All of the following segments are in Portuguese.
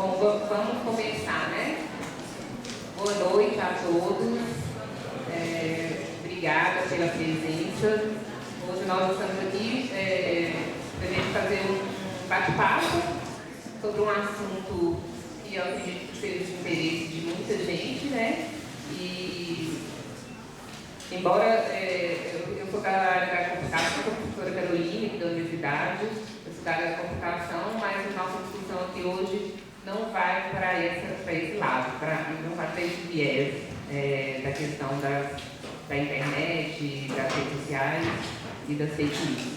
Bom, vamos começar, né? Boa noite a todos. Obrigada pela presença. Hoje nós estamos aqui para a gente fazer um bate-papo sobre um assunto que eu acredito que seja de interesse de muita gente, né? E, embora eu sou da área da computação, sou professora Carolina, aqui da universidade, eu sou da área da computação, mas a nossa discussão aqui hoje não vai para esse lado, não vai para esse viés da questão da internet, das redes sociais e das fake news.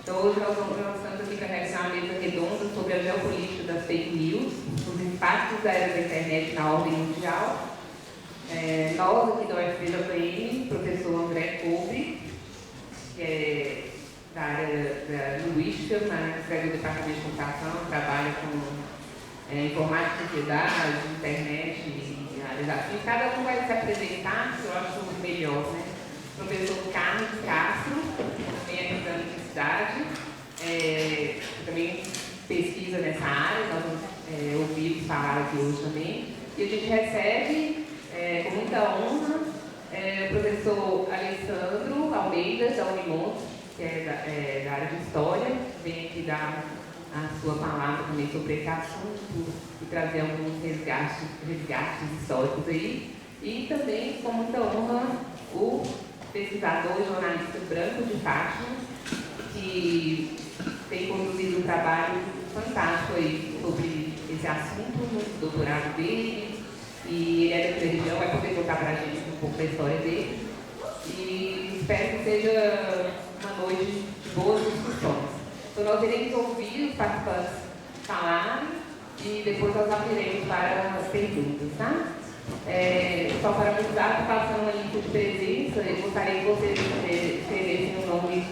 Então hoje nós estamos aqui para realizar uma mesa redonda sobre a geopolítica das fake news, os impactos da era da internet na ordem mundial. Nós aqui da UFJM, professor André Cobre, que é da área da linguística, mas do departamento de computação, trabalha com informática, sociedade, internet e áreas afins. Cada um vai se apresentar, que eu acho melhor, né? Professor Carlos Castro, também é da universidade, também pesquisa nessa área, nós vamos ouvir falar aqui hoje também. E a gente recebe, com muita honra, o professor Alessandro Almeida, da Unimonte, que é da área de História, vem aqui dar a sua palavra também sobre esse assunto e trazer alguns resgates históricos aí. E também, com muita honra, o pesquisador e jornalista Branco de Fátima, que tem conduzido um trabalho fantástico aí sobre esse assunto no doutorado dele. E ele é da religião, vai poder contar para a gente um pouco da história dele. E espero que seja uma noite de boas discussões. Então nós iremos ouvir os participantes falarem e depois nós abriremos para as perguntas, tá? Só para avisar, passando uma lista de presença, eu gostaria que vocês escrevessem o nome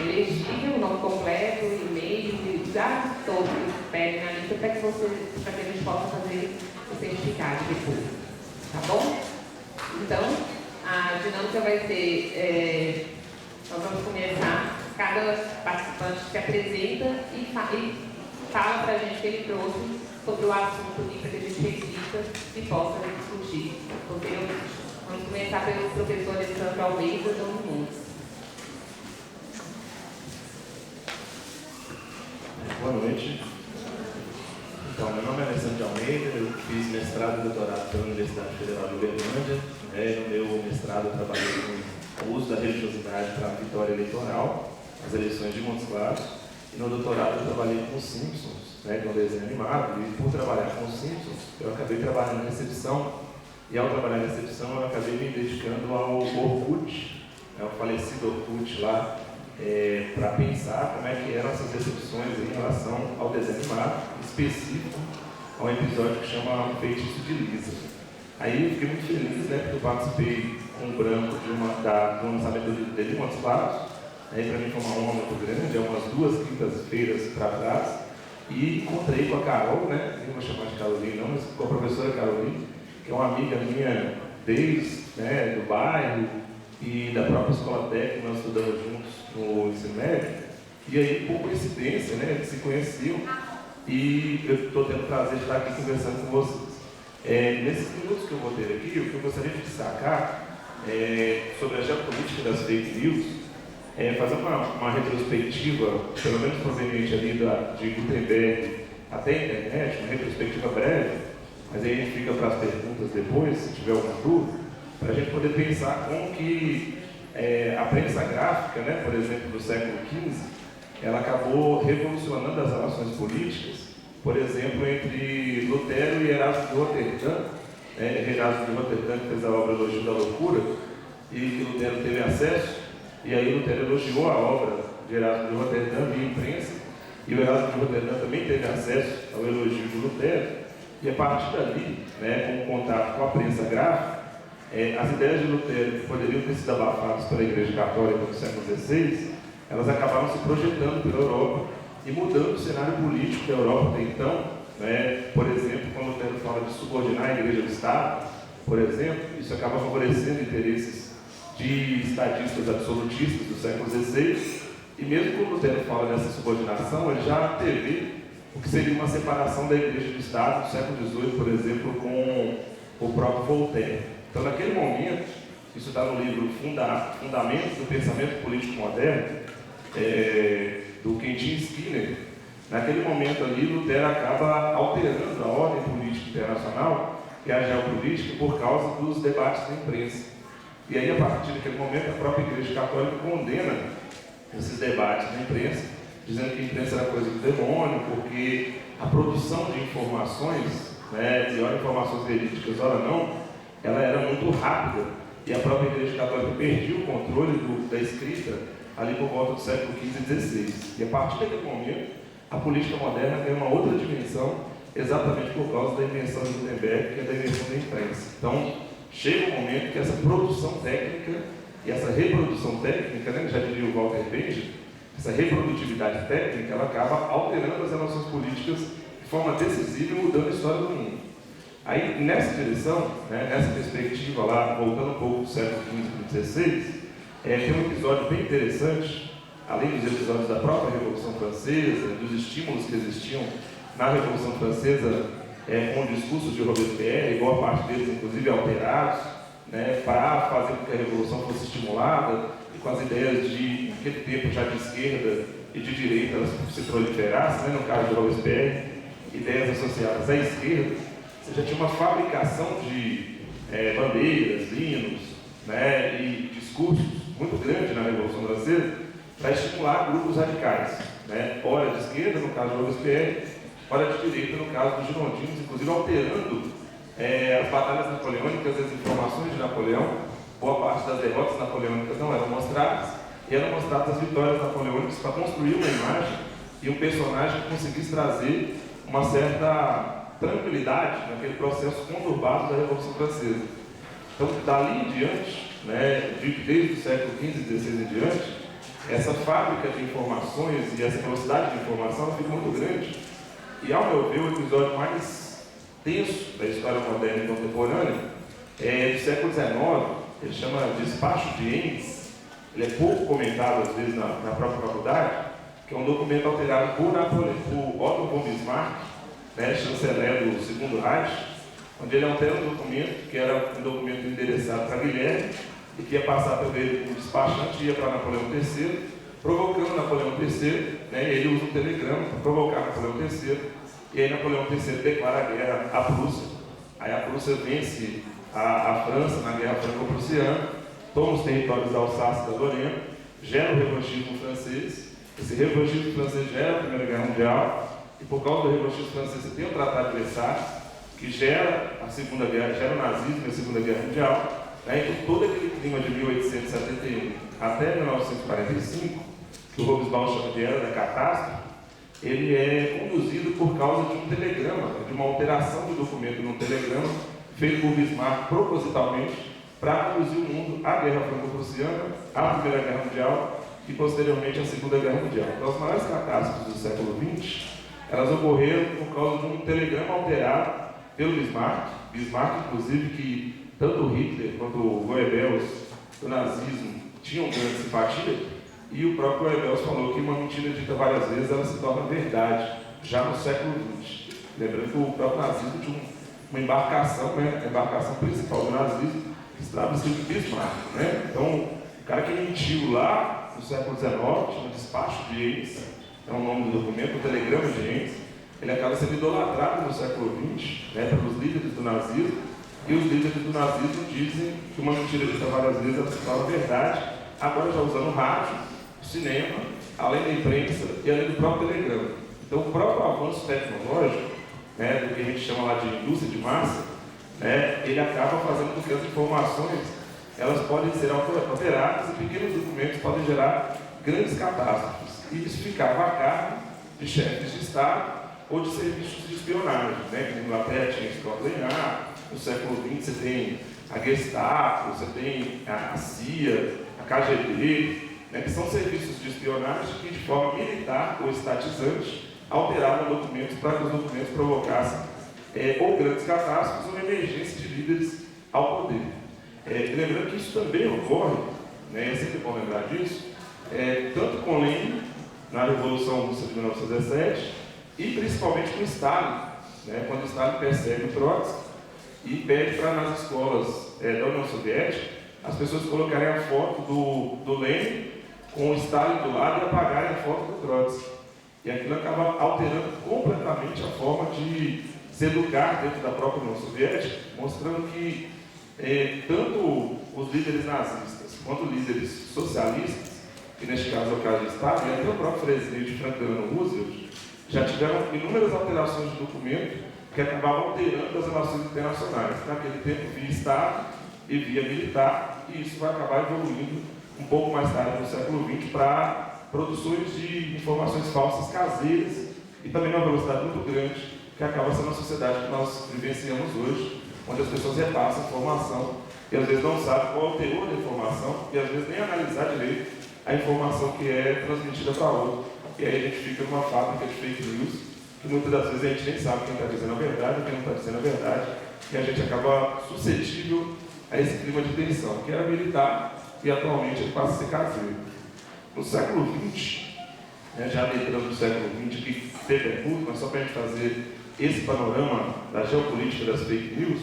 legível, o nome completo, e-mail, e os dados todos que pedem na lista para que a gente possa fazer o certificado depois, tá bom? Então, a dinâmica vai ser, nós vamos começar, cada participante se apresenta e fala para a gente o que ele trouxe sobre o assunto que a gente reflita e possa discutir. Vamos começar pelo professor Alessandro Almeida, da Unimonte. Boa noite. Então, meu nome é Alessandro Almeida, eu fiz mestrado e doutorado pela Universidade Federal de Uberlândia. No meu mestrado eu trabalhei com o uso da religiosidade para a vitória eleitoral, as eleições de Montes Claros. E no doutorado eu trabalhei com os Simpsons, que é um desenho animado, e por trabalhar com os Simpsons, eu acabei trabalhando na recepção, e ao trabalhar na recepção eu acabei me dedicando ao Orkut, ao falecido Orkut lá, para pensar como é que eram essas recepções em relação ao desenho animado, específico ao episódio que chama Feitiço de Lisa. Aí eu fiquei muito feliz, né, porque eu participei com o Branco do lançamento dele em Montes Claros. Aí para mim foi uma honra muito grande, umas 2 quintas-feiras para trás, e encontrei com a Carol, né, nem vou chamar de Carolina não, mas com a professora Carolina, que é uma amiga minha desde do bairro e da própria escola técnica, nós estudamos juntos no ensino médio, e aí por coincidência, né, eles se conheciam, e eu estou tendo o prazer de estar aqui conversando com vocês. Nesses minutos que eu vou ter aqui, o que eu gostaria de destacar sobre a geopolítica das fake news, fazer uma retrospectiva, pelo menos proveniente ali de Gutenberg até a internet, uma retrospectiva breve, mas aí a gente fica para as perguntas depois, se tiver alguma dúvida, para a gente poder pensar como que a prensa gráfica, né, por exemplo, do século XV, ela acabou revolucionando as relações políticas, por exemplo, entre Lutero e Erasmo de Roterdã. Erasmo de Roterdã que fez a obra Elogio da Loucura, e que Lutero teve acesso. E aí Lutero elogiou a obra de Erasmo de Roterdã via imprensa, e o Erasmo de Roterdã também teve acesso ao elogio de Lutero, e a partir dali, com o contato com a prensa gráfica, as ideias de Lutero que poderiam ter sido abafadas pela Igreja Católica no século XVI, elas acabaram se projetando pela Europa e mudando o cenário político da Europa até então. Por exemplo, quando Lutero fala de subordinar a Igreja do Estado, por exemplo, isso acaba favorecendo interesses de estadistas absolutistas do século XVI, e mesmo quando Lutero fala dessa subordinação, ele já antevê o que seria uma separação da Igreja do Estado do século XVIII, por exemplo, com o próprio Voltaire. Então, naquele momento, isso está no livro Fundamentos do Pensamento Político Moderno, do Quentin Skinner. Naquele momento ali, Lutero acaba alterando a ordem política internacional, que é a geopolítica, por causa dos debates da imprensa. E aí, a partir daquele momento, a própria Igreja Católica condena esses debates na imprensa, dizendo que a imprensa era coisa do demônio, porque a produção de informações, né, e ora informações verídicas, ora não, ela era muito rápida, e a própria Igreja Católica perdia o controle da escrita ali por volta do século XV e XVI. E a partir daquele momento, a política moderna tem uma outra dimensão, exatamente por causa da invenção de Gutenberg, que é da invenção da imprensa. Então, chega um momento que essa produção técnica e essa reprodução técnica, né, já diria o Walter Benjamin, essa reprodutividade técnica, ela acaba alterando as relações políticas de forma decisiva e mudando a história do mundo. Aí, nessa direção, né, nessa perspectiva lá, voltando um pouco do século XV e XVI, tem um episódio bem interessante, além dos episódios da própria Revolução Francesa, dos estímulos que existiam na Revolução Francesa, com discursos de Robespierre, e boa parte deles, inclusive, alterados, né, para fazer com que a Revolução fosse estimulada, e com as ideias de, naquele tempo já de esquerda e de direita, elas se proliferassem, né, no caso de Robespierre, ideias associadas à esquerda. Você já tinha uma fabricação de bandeiras, hinos, né, e discursos muito grande na Revolução Francesa para estimular grupos radicais, né, ora de esquerda, no caso de Robespierre, ora de direita, no caso dos girondinos, inclusive alterando as batalhas napoleônicas, as informações de Napoleão. Boa parte das derrotas napoleônicas não eram mostradas, e eram mostradas as vitórias napoleônicas para construir uma imagem e um personagem que conseguisse trazer uma certa tranquilidade naquele processo conturbado da Revolução Francesa. Então, dali em diante, né, desde o século XV e XVI em diante, essa fábrica de informações e essa velocidade de informação fica muito grande. E, ao meu ver, o episódio mais tenso da história moderna e contemporânea é do século XIX, ele chama Despacho de Eins. Ele é pouco comentado, às vezes, na própria faculdade, que é um documento alterado por Otto von Bismarck, né, chanceler do Segundo Reich, onde ele altera um documento, que era um documento endereçado para Guilherme, e que ia passar pelo despachante, ia para Napoleão III, provocando Napoleão III, né, e ele usa um telegrama para provocar Napoleão III, e aí Napoleão III declara a guerra à Prússia. Aí a Prússia vence a França na Guerra Franco-Prussiana, toma os territórios da Alsácia e da Lorena, gera o revanchismo francês. Esse revanchismo francês gera a Primeira Guerra Mundial, e por causa do revanchismo francês você tem o Tratado de Versalhes, que gera a Segunda Guerra, gera o nazismo e a Segunda Guerra Mundial. Então, todo aquele clima de 1871 até 1945, que o Robespierre chama de Era da Catástrofe, ele é conduzido por causa de um telegrama, de uma alteração de documento num telegrama, feito por Bismarck propositalmente para conduzir o mundo à Guerra Franco-Prussiana, à Primeira Guerra Mundial e, posteriormente, à Segunda Guerra Mundial. Então, as maiores catástrofes do século XX, elas ocorreram por causa de um telegrama alterado pelo Bismarck, inclusive, que tanto Hitler quanto o Goebbels do nazismo tinham grande simpatia, e o próprio Goebbels falou que uma mentira dita várias vezes ela se torna verdade, já no século XX. Lembrando que o próprio nazismo tinha uma embarcação, né, a embarcação principal do nazismo, que estava escrito Bismarck. Né? Então, o cara que mentiu lá no século XIX, chama Despacho de Eins, é o nome do documento, o telegrama de Eins, ele acaba sendo idolatrado no século XX, né, pelos líderes do nazismo. E os líderes do nazismo dizem que uma mentira dita várias vezes ela se torna verdade, agora já usando o rádio, o cinema, além da imprensa e além do próprio telegrama. Então, o próprio avanço tecnológico, né, do que a gente chama lá de indústria de massa, né, ele acaba fazendo com que as informações elas podem ser alteradas e pequenos documentos podem gerar grandes catástrofes. E isso ficava a cargo de chefes de Estado ou de serviços de espionagem, né, que na Inglaterra tinha Scotland Yard. No século XX você tem a Gestapo, você tem a CIA, a KGB, né, que são serviços de espionagem que, de forma militar ou estatizante, alteravam documentos para que os documentos provocassem ou grandes catástrofes ou emergência de líderes ao poder. Lembrando que isso também ocorre, né, é sempre bom lembrar disso, tanto com Lenin, na Revolução Russa de 1917, e principalmente com o Stalin, né? Quando o Stalin persegue o Trotsky e pede para nas escolas da União Soviética as pessoas colocarem a foto do Lenin com o Stalin do lado e apagarem a foto do Trotsky. E aquilo acaba alterando completamente a forma de se educar dentro da própria União Soviética, mostrando que tanto os líderes nazistas quanto os líderes socialistas, que neste caso é o caso de Stalin, e até o próprio presidente Franklin Delano Roosevelt, já tiveram inúmeras alterações de documento que acabavam alterando as relações internacionais. Naquele tempo via Estado e via militar, e isso vai acabar evoluindo um pouco mais tarde no século XX para produções de informações falsas caseiras e também numa velocidade muito grande, que acaba sendo a sociedade que nós vivenciamos hoje, onde as pessoas repassam informação e às vezes não sabem qual é o teor da informação e às vezes nem analisar direito a informação que é transmitida para outro. E aí a gente fica numa fábrica de fake news, que muitas das vezes a gente nem sabe quem está dizendo a verdade e quem não está dizendo a verdade, e a gente acaba suscetível a esse clima de tensão, que era militar e atualmente ele passa a ser caseiro. No século XX, já adentrando no século XX, que teve curto, mas só para a gente fazer esse panorama da geopolítica das fake news,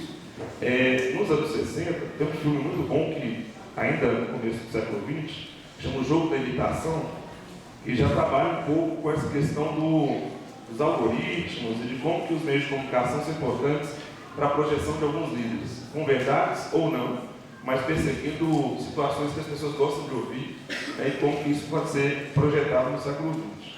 nos anos 60, tem um filme muito bom que, ainda no começo do século XX, chama O Jogo da Imitação, que já trabalha um pouco com essa questão dos algoritmos e de como que os meios de comunicação são importantes para a projeção de alguns líderes, com verdades ou não, mas perseguindo situações que as pessoas gostam de ouvir, e como que isso pode ser projetado no século XX.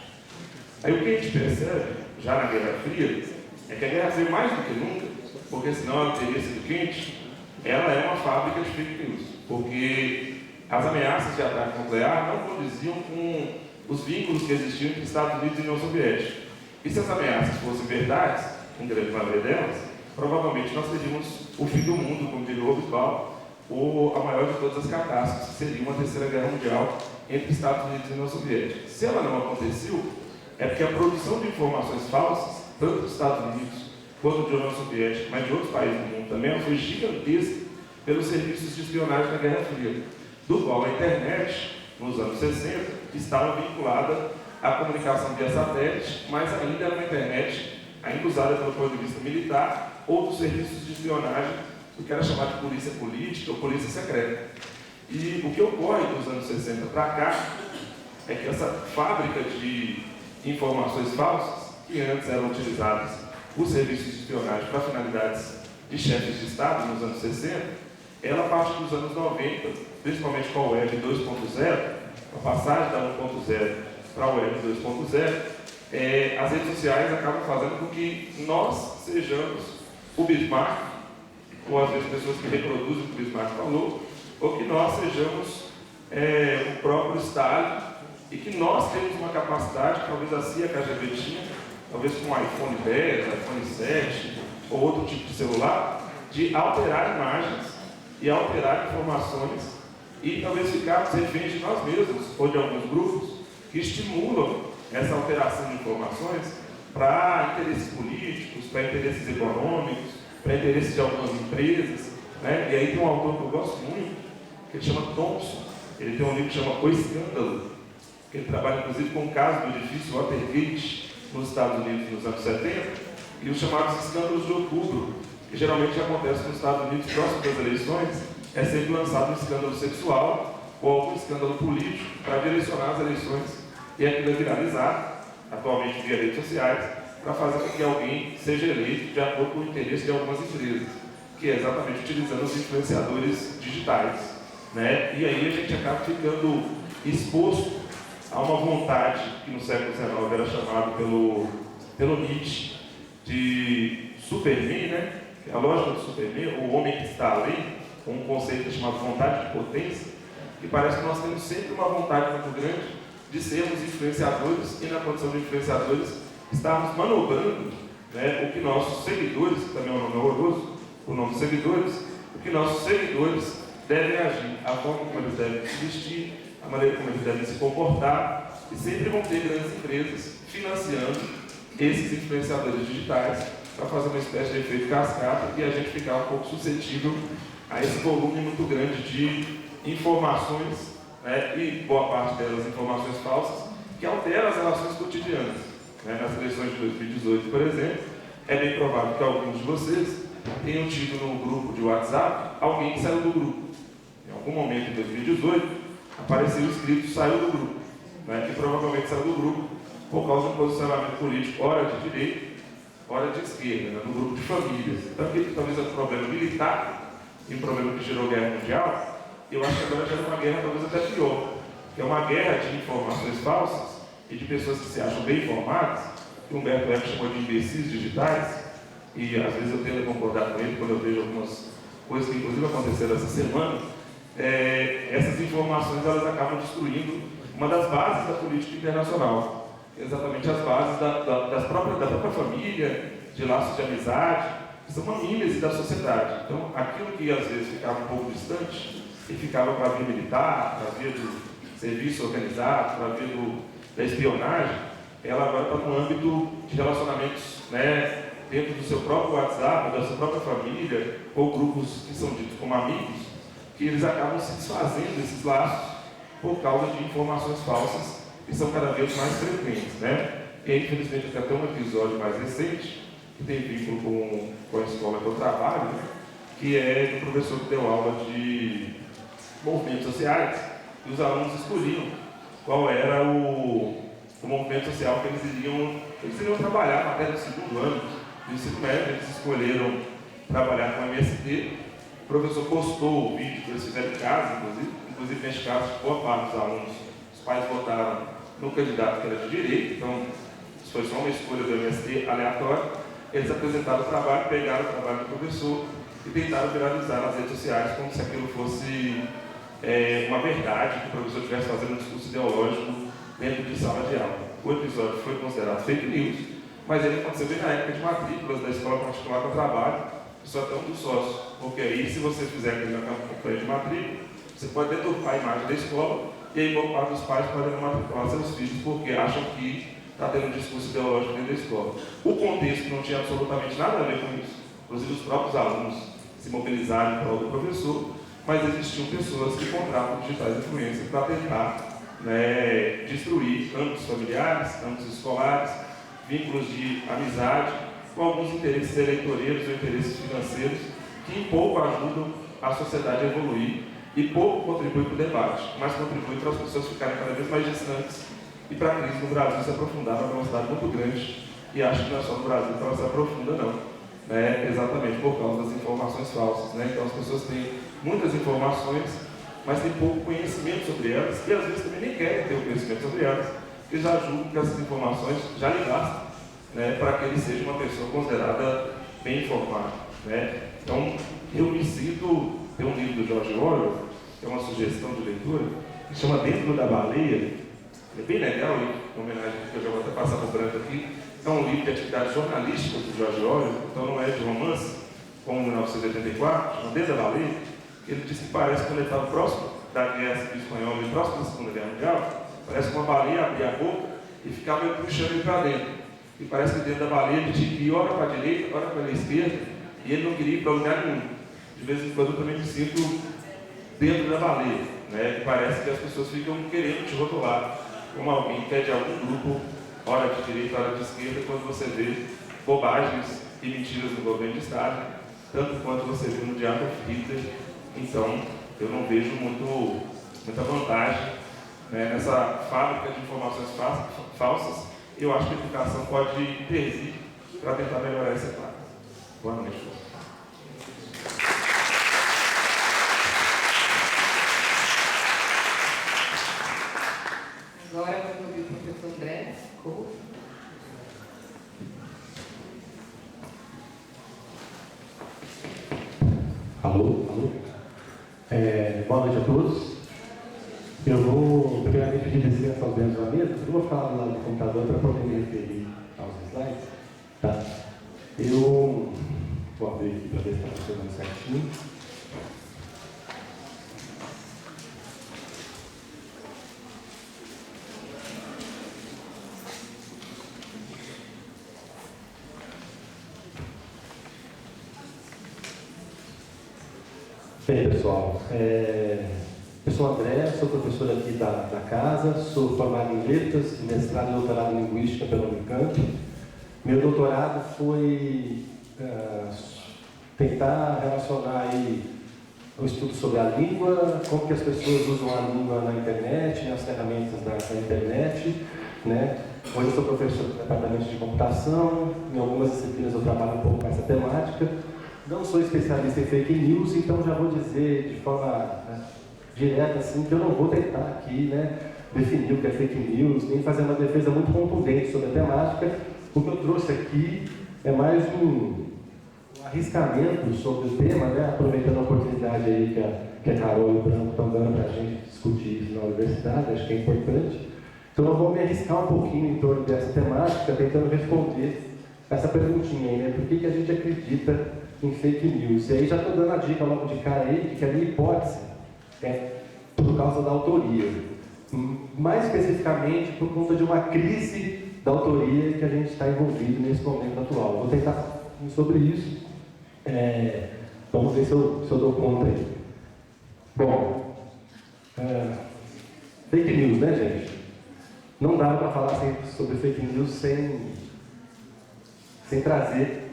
Aí o que a gente percebe, já na Guerra Fria, é que a Guerra Fria, mais do que nunca, porque senão ela teria sido quente, ela é uma fábrica de fake news, porque as ameaças de ataque nuclear não condiziam com os vínculos que existiam entre Estados Unidos e União Soviética. E se as ameaças fossem verdades, em grande maioria delas, provavelmente nós teríamos o fim do mundo, como diria o Hobsbawm, ou a maior de todas as catástrofes, que seria uma terceira guerra mundial entre Estados Unidos e União Soviética. Se ela não aconteceu, é porque a produção de informações falsas, tanto dos Estados Unidos quanto da União Soviética, mas de outros países do mundo também, ela foi gigantesca pelos serviços de espionagem da Guerra Fria, do qual a internet, nos anos 60, estava vinculada à comunicação via satélite, mas ainda era uma internet ainda usada pelo ponto de vista militar ou dos serviços de espionagem, o que era chamado de polícia política ou polícia secreta. E o que ocorre dos anos 60 para cá é que essa fábrica de informações falsas, que antes eram utilizadas por serviços de espionagem para finalidades de chefes de Estado nos anos 60, ela, a partir dos anos 90, principalmente com a Web 2.0, a passagem da 1.0 para a Web 2.0, as redes sociais acabam fazendo com que nós sejamos o Bismarck, ou às vezes pessoas que reproduzem o que o Bismarck falou, ou que nós sejamos o próprio Stalin, e que nós temos uma capacidade, talvez assim a KGB tinha, talvez com o iPhone 10, iPhone 7, ou outro tipo de celular, de alterar imagens e alterar informações e talvez ficarmos reféns de nós mesmos ou de alguns grupos que estimulam essa alteração de informações para interesses políticos, para interesses econômicos, para interesses de algumas empresas, né? E aí tem um autor que eu gosto muito, que ele chama Thompson. Ele tem um livro que chama O Escândalo, que ele trabalha inclusive com o caso do edifício Watergate nos Estados Unidos nos anos 70 e os chamados escândalos de outubro, que geralmente acontecem nos Estados Unidos próximo das eleições, é sempre lançado um escândalo sexual ou algum escândalo político para direcionar as eleições e aquilo é viralizado, atualmente via redes sociais, para fazer com que alguém seja eleito de acordo com o interesse de algumas empresas, que é exatamente utilizando os influenciadores digitais, né? E aí a gente acaba ficando exposto a uma vontade que no século XIX era chamado pelo Nietzsche de Superman, né? A lógica do Superman, o homem que está além, um conceito chamado vontade de potência, que parece que nós temos sempre uma vontade muito grande de sermos influenciadores e, na condição de influenciadores, estarmos manobrando, né, o que nossos seguidores, que também é um nome horroroso, o nome dos seguidores, o que nossos seguidores devem agir, a forma como eles devem se vestir, a maneira como eles devem se comportar, e sempre vão ter grandes empresas financiando esses influenciadores digitais para fazer uma espécie de efeito cascata e a gente ficar um pouco suscetível a esse volume muito grande de informações, né, e boa parte delas informações falsas, que alteram as relações cotidianas. né, nas eleições de 2018, por exemplo, é bem provável que alguns de vocês tenham tido no grupo de WhatsApp alguém que saiu do grupo. Em algum momento em 2018, apareceu escrito saiu do grupo, né, que provavelmente saiu do grupo por causa do posicionamento político, ora de direita, ora de esquerda, né, no grupo de famílias. Então, aquele que talvez é um problema militar e um problema que gerou guerra mundial, eu acho que agora gera uma guerra talvez até pior, que é uma guerra de informações falsas e de pessoas que se acham bem informadas, que o Humberto Eco chamou de imbecis digitais, e às vezes eu tento concordar com ele quando eu vejo algumas coisas que inclusive aconteceram essa semana. Essas informações elas acabam destruindo uma das bases da política internacional, exatamente as bases da própria família, de laços de amizade, que são uma mímese da sociedade. Então, aquilo que às vezes ficava um pouco distante, e ficava para a via militar, para a via do serviço organizado, para a via da espionagem, ela agora está no âmbito de relacionamentos, né, dentro do seu próprio WhatsApp, da sua própria família, ou grupos que são ditos como amigos, que eles acabam se desfazendo desses laços por causa de informações falsas que são cada vez mais frequentes, né? E infelizmente até um episódio mais recente, que tem vínculo com a escola que eu trabalho, né? Que é do professor que deu aula de movimentos sociais, e os alunos escolhiam qual era o movimento social que eles iriam trabalhar na matéria do segundo ano do ensino médio. Eles escolheram trabalhar com a MST. O professor postou o vídeo que eles fizeram em casa, inclusive neste caso, boa parte dos alunos, os pais votaram no candidato que era de direita, então isso foi só uma escolha do MST aleatória. Eles apresentaram o trabalho, pegaram o trabalho do professor e tentaram viralizar nas redes sociais como se aquilo fosse uma verdade, que o professor estivesse fazendo um discurso ideológico dentro de sala de aula. O episódio foi considerado fake news, mas ele aconteceu bem na época de matrículas da escola particular que eu trabalho, só até um dos sócios, porque aí se você fizer aquele campanha de matrícula, você pode deturpar a imagem da escola e aí boa parte dos pais podem não matricular seus filhos porque acham que está tendo um discurso ideológico dentro da escola. O contexto não tinha absolutamente nada a ver com isso, inclusive os próprios alunos se mobilizaram em prol do professor, mas existiam pessoas que contratam digitais influências para tentar, né, destruir âmbitos familiares, âmbitos escolares, vínculos de amizade, com alguns interesses eleitoreiros ou interesses financeiros que em pouco ajudam a sociedade a evoluir e pouco contribuem para o debate, mas contribuem para as pessoas ficarem cada vez mais distantes e para a crise no Brasil se aprofundar numa velocidade muito grande. E acho que não é só no Brasil que ela se aprofunda, não. Né? Exatamente por causa das informações falsas. Né? Então as pessoas têm muitas informações, mas têm pouco conhecimento sobre elas e às vezes também nem querem ter o conhecimento sobre elas, porque já julgam que essas informações já lhe bastam, né, para que ele seja uma pessoa considerada bem informada. Né? Então, eu me sinto, tem um livro do George Orwell, que é uma sugestão de leitura, que chama Dentro da Baleia. É bem legal, em homenagem que eu já vou até passar por branco aqui. É um livro de atividade jornalística do George Orwell, então não é de romance, como 1984, chama Dentro da Baleia. Ele diz que parece que quando ele estava próximo da Guerra Civil Espanhola e próximo da Segunda Guerra Mundial, parece que uma baleia abria a boca e ficava puxando ele para dentro. E parece que dentro da baleia ele tinha que ir ora para a direita, ora para a esquerda, e ele não queria ir para lugar nenhum. De vez em quando eu também me sinto dentro da baleia, né? E parece que as pessoas ficam querendo te rotular como alguém que é de algum grupo, ora de direita, ora de esquerda, quando você vê bobagens e mentiras no governo de Estado, tanto quanto você vê no Diabo Hitler. Então, eu não vejo muita vantagem, né, nessa fábrica de informações falsas. Eu acho que a educação pode intervir para tentar melhorar esse quadro. Boa noite. Agora vamos ouvir o professor André Couto. Alô? Boa noite a todos. Eu vou primeiramente pedir licença aos membros da mesa. Eu vou ficar lá no computador para poder me referir aos slides. Tá? Eu vou abrir aqui para ver se está funcionando certinho. Bem, pessoal, Eu sou André, sou professor aqui da casa, sou formado em letras, mestrado e doutorado em linguística pela Unicamp. Meu doutorado foi tentar relacionar aí o estudo sobre a língua, como que as pessoas usam a língua na internet, nas ferramentas da internet, né? Hoje eu sou professor do departamento de computação, em algumas disciplinas eu trabalho um pouco com essa temática. Não sou especialista em fake news, então já vou dizer de forma direta assim, que eu não vou tentar aqui, né, definir o que é fake news, nem fazer uma defesa muito contundente sobre a temática. O que eu trouxe aqui é mais um arriscamento sobre o tema, né, aproveitando a oportunidade aí que a Carol e o Branco estão dando para a gente discutir isso na universidade, acho que é importante. Então eu vou me arriscar um pouquinho em torno dessa temática, tentando responder essa perguntinha aí, né, por que a gente acredita em fake news? E aí já estou dando a dica logo de cara aí, que a minha hipótese é por causa da autoria. Mais especificamente por conta de uma crise da autoria que a gente está envolvido nesse momento atual. Vou tentar falar sobre isso. Vamos ver se eu dou conta aí. Bom, fake news, né, gente? Não dá para falar sobre fake news sem trazer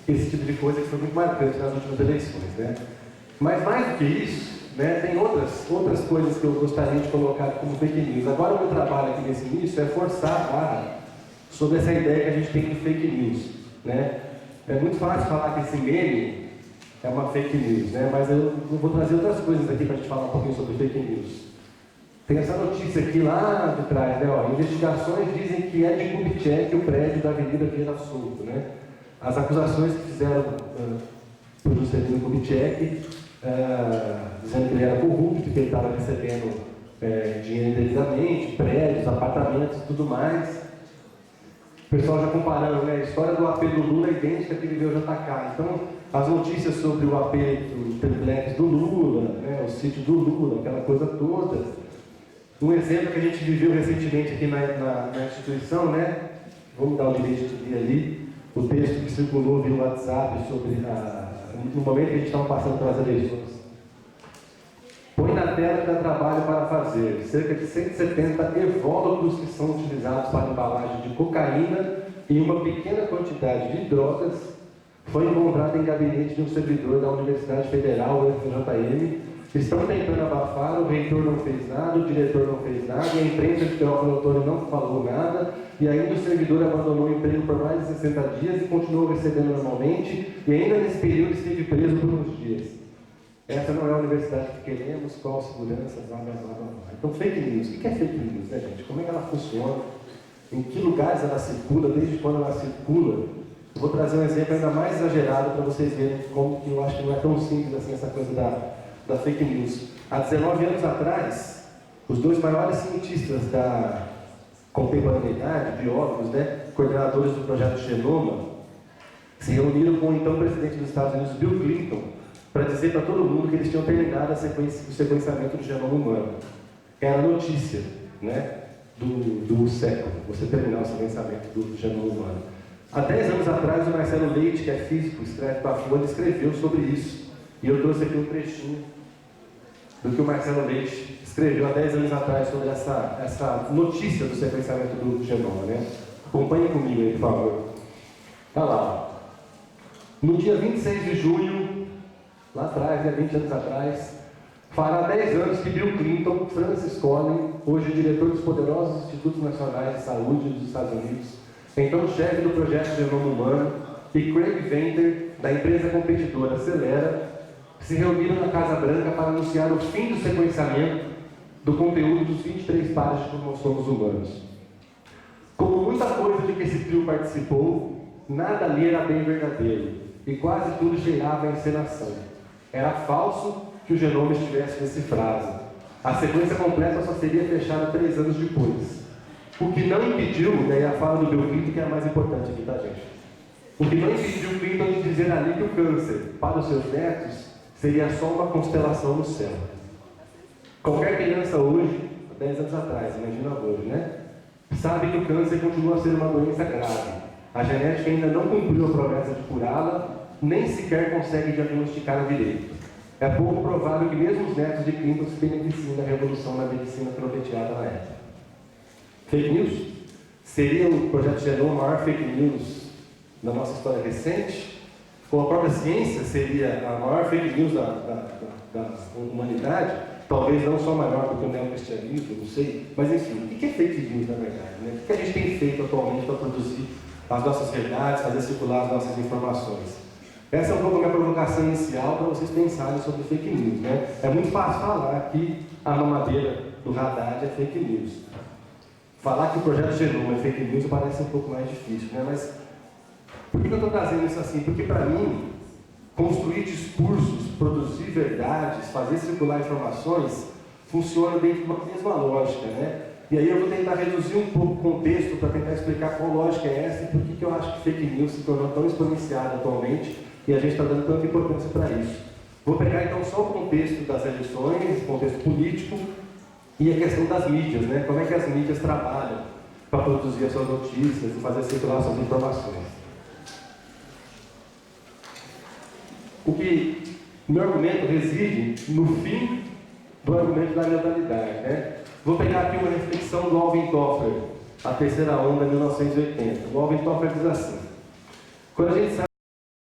esse tipo de coisa que foi muito marcante nas últimas eleições, né? Mas mais do que isso, né, tem outras coisas que eu gostaria de colocar como fake news. Agora o meu trabalho aqui nesse início é forçar a barra sobre essa ideia que a gente tem de fake news, né? É muito fácil falar que esse meme é uma fake news, né? Mas eu vou trazer outras coisas aqui para a gente falar um pouquinho sobre fake news. Tem essa notícia aqui lá de trás, né? Ó, investigações dizem que é de Kubitschek o prédio da Avenida Vieira Souto, né? As acusações que fizeram para o Juscelino Kubitschek, dizendo que ele era corrupto, que ele estava recebendo dinheiro indevidamente, prédios, apartamentos e tudo mais. O pessoal já comparando, né? A história do AP do Lula é idêntica à que viveu o JK. Então, as notícias sobre o AP do triplex do Lula, né? O sítio do Lula, aquela coisa toda. Um exemplo que a gente viveu recentemente aqui na instituição, né? Vamos dar o direito de ler ali o texto que circulou via WhatsApp sobre no momento que a gente estava passando pelas eleições. Põe na tela que dá trabalho para fazer. Cerca de 170 evólogos que são utilizados para embalagem de cocaína e uma pequena quantidade de drogas foi encontrada em gabinete de um servidor da Universidade Federal, UFJM. Estão tentando abafar, o reitor não fez nada, o diretor não fez nada, e a imprensa de Teófilo não falou nada, e ainda o servidor abandonou o emprego por mais de 60 dias e continuou recebendo normalmente, e ainda nesse período esteve preso por uns dias. Essa não é a universidade que queremos, qual segurança, blá, blá, blá, blá. Então, fake news. O que é fake news, né, gente? Como é que ela funciona? Em que lugares ela circula? Desde quando ela circula? Eu vou trazer um exemplo ainda mais exagerado para vocês verem como que eu acho que não é tão simples assim essa coisa da fake news. Há 19 anos atrás, os dois maiores cientistas da contemporaneidade, biólogos, né, coordenadores do projeto Genoma, se reuniram com o então presidente dos Estados Unidos, Bill Clinton, para dizer para todo mundo que eles tinham terminado o sequenciamento do genoma humano. Era a notícia, né, do século, você terminar o sequenciamento do genoma humano. Há 10 anos atrás, o Marcelo Leite, que é físico, escreve para a Folha, escreveu sobre isso. E eu trouxe aqui um trechinho do que o Marcelo Leite escreveu há 10 anos atrás sobre essa notícia do sequenciamento do genoma, né? Acompanhe comigo aí, por favor. Está lá. No dia 26 de junho, lá atrás, 20 anos atrás, fará 10 anos que Bill Clinton, Francis Collins, hoje diretor dos poderosos Institutos Nacionais de Saúde dos Estados Unidos, então chefe do projeto Genoma Humano, e Craig Venter, da empresa competidora Celera, se reuniram na Casa Branca para anunciar o fim do sequenciamento do conteúdo dos 23 pares de cromossomos humanos. Como muita coisa de que esse trio participou, nada ali era bem verdadeiro, e quase tudo cheirava a encenação. Era falso que o genoma estivesse decifrado. A sequência completa só seria fechada 3 anos depois. O que não impediu, daí a fala do Bill Clinton, que é a mais importante aqui, tá, gente? O que não impediu o Clinton de dizer ali que o câncer, para os seus netos, seria só uma constelação no céu. Qualquer criança hoje, 10 anos atrás, imagina hoje, né? Sabe que o câncer continua a ser uma doença grave. A genética ainda não cumpriu a promessa de curá-la, nem sequer consegue diagnosticá-la direito. é pouco provável que mesmo os netos de Clinton se beneficiem da revolução na medicina proleteada na época. Fake news? Seria o projeto Genoma a maior fake news da nossa história recente? Ou a própria ciência seria a maior fake news da humanidade? Talvez não só maior do que o neocristianismo, não sei. Mas enfim, o que é fake news na verdade? Né? O que a gente tem feito atualmente para produzir as nossas verdades, fazer circular as nossas informações? Essa é um pouco a minha provocação inicial para vocês pensarem sobre fake news. Né? É muito fácil falar que a mamadeira do Haddad é fake news. Falar que o projeto Genoma é fake news parece um pouco mais difícil. Né? Mas por que eu estou trazendo isso assim? Porque para mim, construir discursos, produzir verdades, fazer circular informações, funciona dentro de uma mesma lógica. Né? E aí eu vou tentar reduzir um pouco o contexto para tentar explicar qual lógica é essa e por que eu acho que fake news se tornou tão exponenciada atualmente e a gente está dando tanta importância para isso. Vou pegar então só o contexto das eleições, o contexto político e a questão das mídias, né? Como é que as mídias trabalham para produzir as suas notícias e fazer circular suas informações. O meu argumento reside no fim do argumento da neutralidade. Né? Vou pegar aqui uma reflexão do Alvin Toffler, A Terceira Onda, 1980. O Alvin Toffler diz assim: quando a gente sabe